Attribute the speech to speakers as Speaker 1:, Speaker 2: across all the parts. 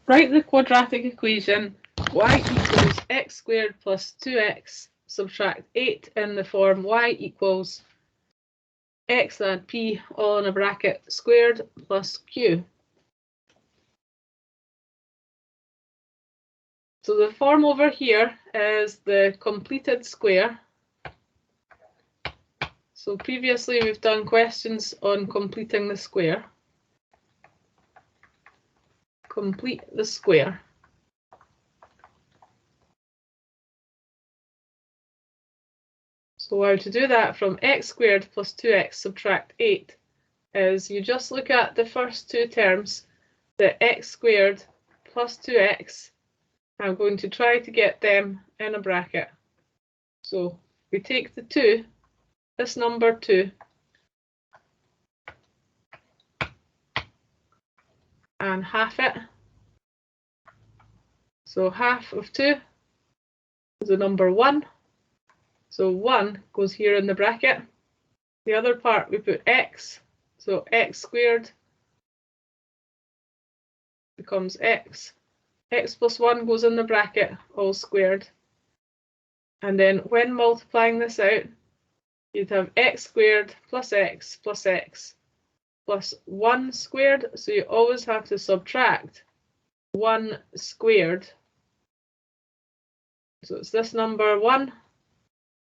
Speaker 1: Write the quadratic equation y equals x squared plus 2x subtract 8 in the form y equals x add p all in a bracket squared plus q. So the form over here is the completed square. So previously we've done questions on completing the square. Complete the square. So how to do that from x squared plus 2x subtract 8 is you just look at the first two terms, the x squared plus 2x. I'm going to try to get them in a bracket. So we take the 2, this number 2, and half it. So half of 2 is the number 1. So 1 goes here in the bracket. The other part we put x. So x squared becomes x. X plus 1 goes in the bracket, all squared. And then when multiplying this out, you'd have x squared plus x plus 1 squared. So you always have to subtract 1 squared. So it's this number 1.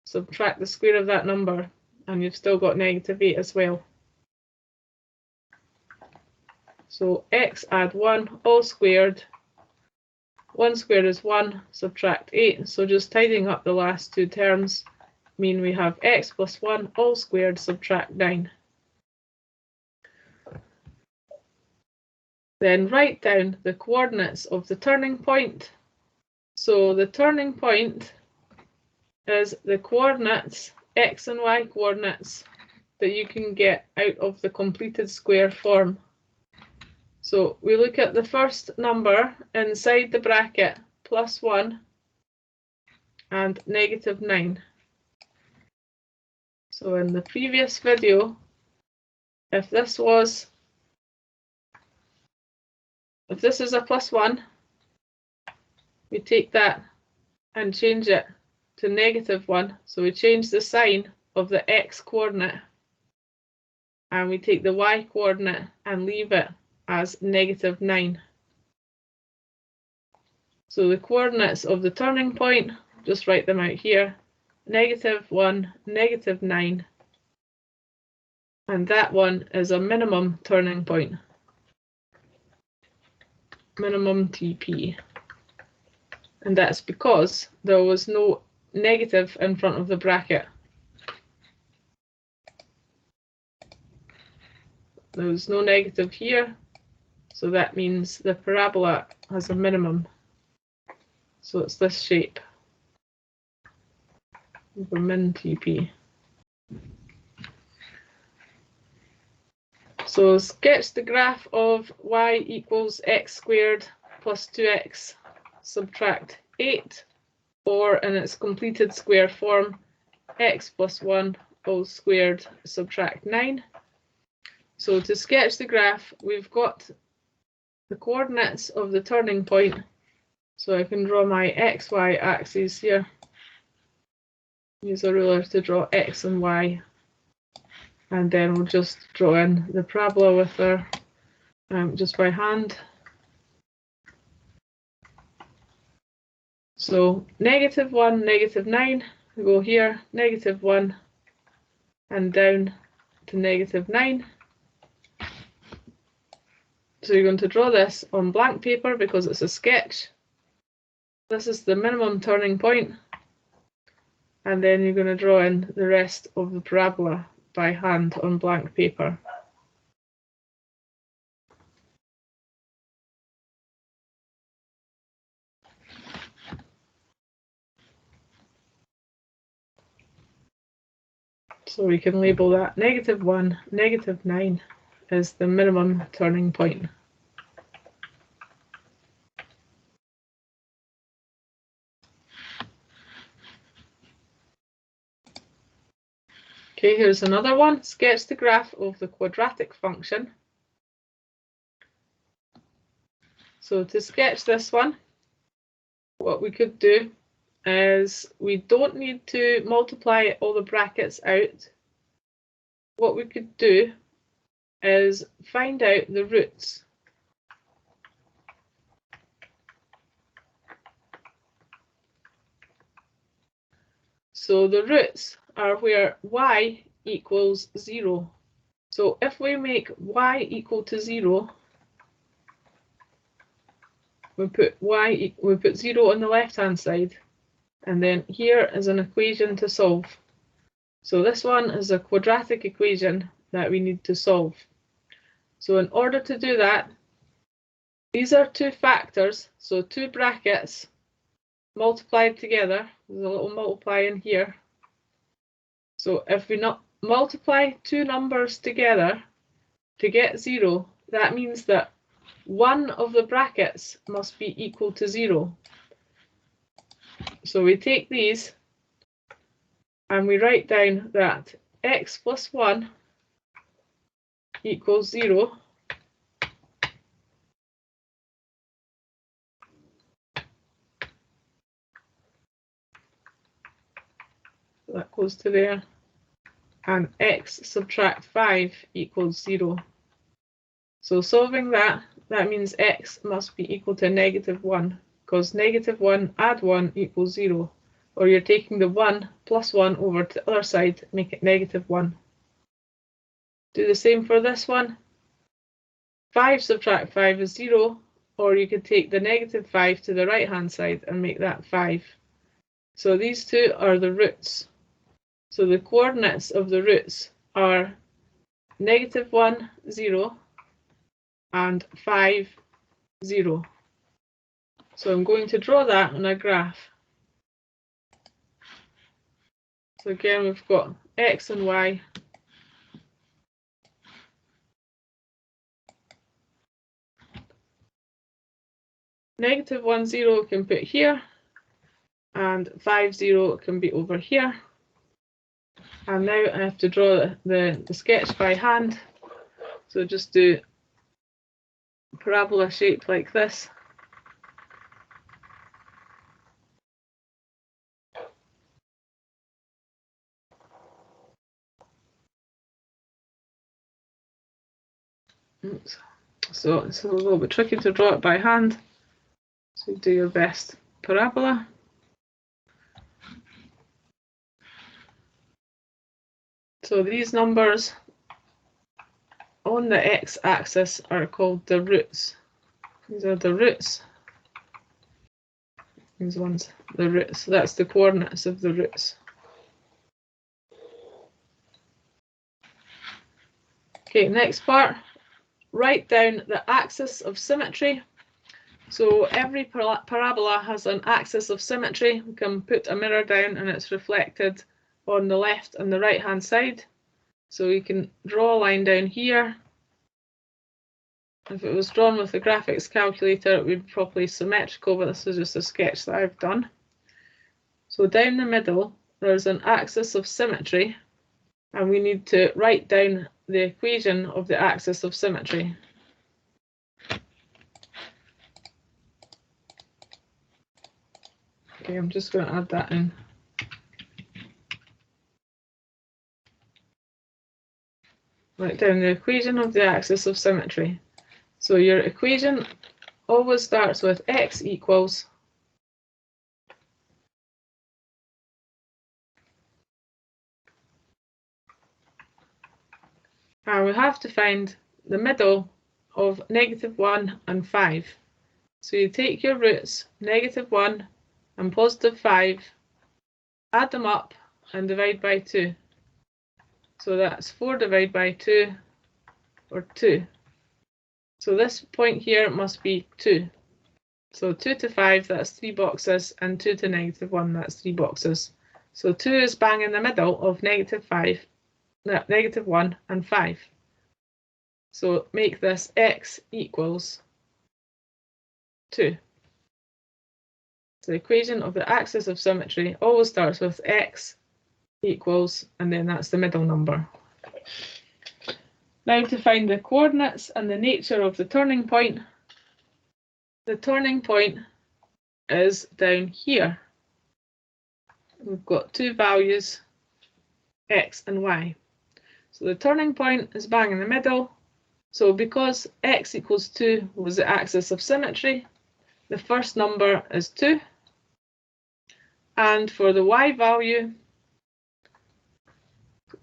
Speaker 1: Subtract the square of that number, and you've still got negative 8 as well. So x add 1 all squared. 1 squared is 1, subtract 8. So just tidying up the last two terms mean we have x plus 1 all squared subtract 9. Then write down the coordinates of the turning point. So the turning point is the coordinates, x and y coordinates, that you can get out of the completed square form. So we look at the first number inside the bracket, plus 1 and negative 9. So in the previous video, if this is a plus 1, we take that and change it to negative 1. So we change the sign of the x coordinate, and we take the y coordinate and leave it as negative 9. So the coordinates of the turning point, just write them out here, negative 1, negative 9, and that one is a minimum turning point, minimum TP. And that's because there was no negative in front of the bracket. There was no negative here, so that means the parabola has a minimum. So it's this shape, over min TP. So sketch the graph of y equals x squared plus 2x subtract 8, or in its completed square form, x plus 1 all squared subtract 9. So to sketch the graph, we've got the coordinates of the turning point. So I can draw my xy axes here. Use a ruler to draw x and y. And then we'll just draw in the parabola with our, just by hand. So negative 1, negative 9, we go here, negative 1, and down to negative 9. So you're going to draw this on blank paper because it's a sketch. This is the minimum turning point, and then you're going to draw in the rest of the parabola by hand on blank paper. So we can label that negative 1, negative 9 as the minimum turning point. Okay, here's another one. Sketch the graph of the quadratic function. So to sketch this one, what we could do is we don't need to multiply all the brackets out. What we could do is find out the roots. So the roots are where y equals 0. So if we make y equal to 0, we put 0 on the left-hand side, and then here is an equation to solve. So this one is a quadratic equation that we need to solve. So in order to do that, these are two factors, so two brackets multiplied together. There's a little multiply in here. So if we not multiply two numbers together to get 0, that means that one of the brackets must be equal to 0. So we take these and we write down that x plus 1 equals 0. That goes to there. And x subtract 5 equals 0. So solving that means x must be equal to -1, because -1 add 1 equals 0. Or you're taking the 1 plus 1 over to the other side, make it -1. Do the same for this one. 5 subtract 5 is 0, or you could take the -5 to the right-hand side and make that 5. So these two are the roots. So the coordinates of the roots are -1, 0, and 5, 0. So I'm going to draw that on a graph. So again, we've got x and y. -1, 0 can put here, and 5, 0 can be over here. And now I have to draw the sketch by hand. So just do a parabola shape like this. Oops. So it's a little bit tricky to draw it by hand. So do your best parabola. So these numbers on the x-axis are called the roots. These are the roots. These ones, the roots. So that's the coordinates of the roots. Okay, next part. Write down the axis of symmetry. So every parabola has an axis of symmetry. We can put a mirror down and it's reflected on the left and the right hand side. So we can draw a line down here. If it was drawn with the graphics calculator, it would be properly symmetrical, but this is just a sketch that I've done. So down the middle, there's an axis of symmetry, and we need to write down the equation of the axis of symmetry. Okay, I'm just going to add that in. Write down the equation of the axis of symmetry. So your equation always starts with x equals and we have to find the middle of -1 and 5. So you take your roots, -1 and +5, add them up and divide by 2. So that's 4 divided by 2, or 2. So this point here must be 2. So 2 to 5, that's 3 boxes, and 2 to -1, that's 3 boxes. So 2 is bang in the middle of -1 and 5. So make this x equals 2. So the equation of the axis of symmetry always starts with x equals, and then that's the middle number. Now to find the coordinates and the nature of the turning point. the turning point is down here. We've got two values, x and y. So the turning point is bang in the middle. So because x equals 2 was the axis of symmetry, the first number is 2. And for the y value,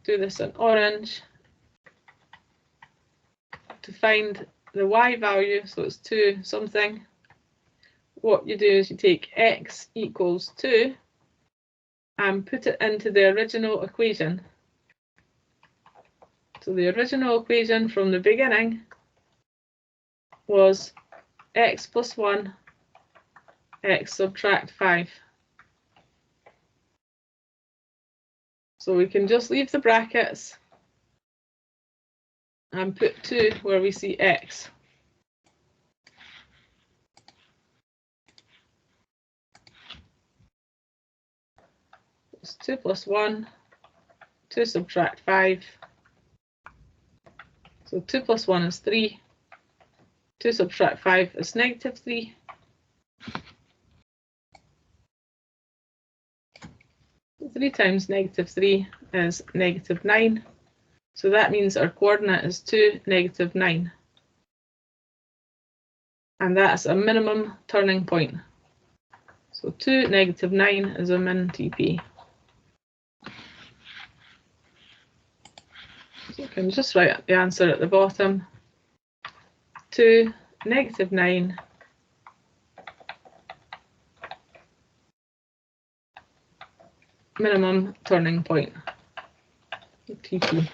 Speaker 1: do this in orange, to find the y value, so it's 2 something, what you do is you take x equals 2 and put it into the original equation. So the original equation from the beginning was x plus 1, x subtract 5. So we can just leave the brackets and put 2 where we see x. It's 2 plus 1, 2 subtract 5. So 2 plus 1 is 3. 2 subtract 5 is negative 3. So 3 times negative 3 is negative 9. So that means our coordinate is 2, negative 9. And that's a minimum turning point. So 2, negative 9 is a min TP. So we can just write the answer at the bottom. 2, negative 9, minimum turning point, TP.